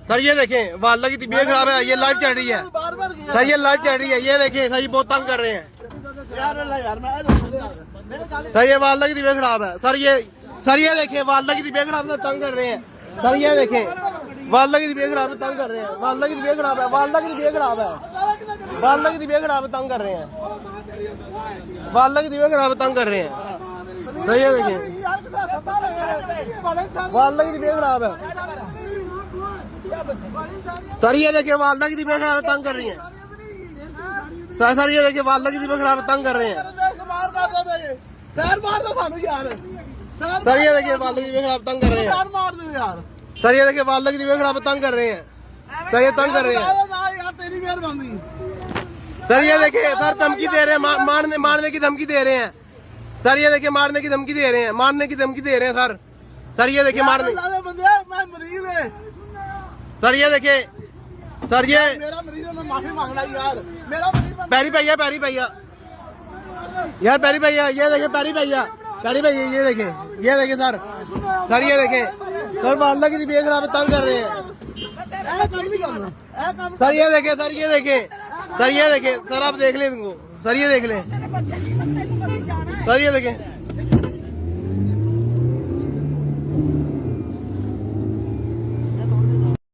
sir ये देखें वाला की तबीयत खराब है, ये लाइव चल रही है सर, ये लाइव चल रही है, ये देखें सर, ये बहुत तंग कर रहे हैं सर, ये वाला की तबीयत खराब है सर, ये देखें वाला की तबीयत खराब है, तंग कर रहे हैं सर, ये देखें वाला की तबीयत खराब है, तंग कर रहे हैं, वाला की तबीयत खराब है, वाला की तबीयत खराब है, वाला की तबीयत खराब है, तंग कर रहे हैं, वाला की तबीयत खराब है, तंग कर रहे हैं सर, ये देखें वाला की तबीयत खराब है सर, ये देखिए वालदा की तबीयत खराब है, तंग कर रही है सर, ये देखिए वालदा की तबीयत खराब है, तंग कर रहे हैं सर, ये देखिए वालदा की तबीयत खराब तंग कर रहे हैं सर, ये देखिए वालदा की तबीयत खराब तंग कर रहे हैं सर, ये तंग कर रहे हैं सर, ये देखिए सर धमकी दे रहे हैं, मारने की धमकी दे रहे हैं सर, ये देखिए मारने की धमकी दे रहे हैं, मारने की धमकी दे रहे हैं सर, ये देखिए मारने सर, ये देखे सर, ये मेरा मरीज है, मैं माफी मांग रहा यार, मेरा मरीज पैरी भैया यार, पैरी भैया, ये देखे पैरी भैया, ये देखे सर, ये देखे सर वालदा की तबीयत खराब तंग कर रहे हैं सर, ये देखे सर, आप देख लें इनको सर, ये देख लें सर, ये देखें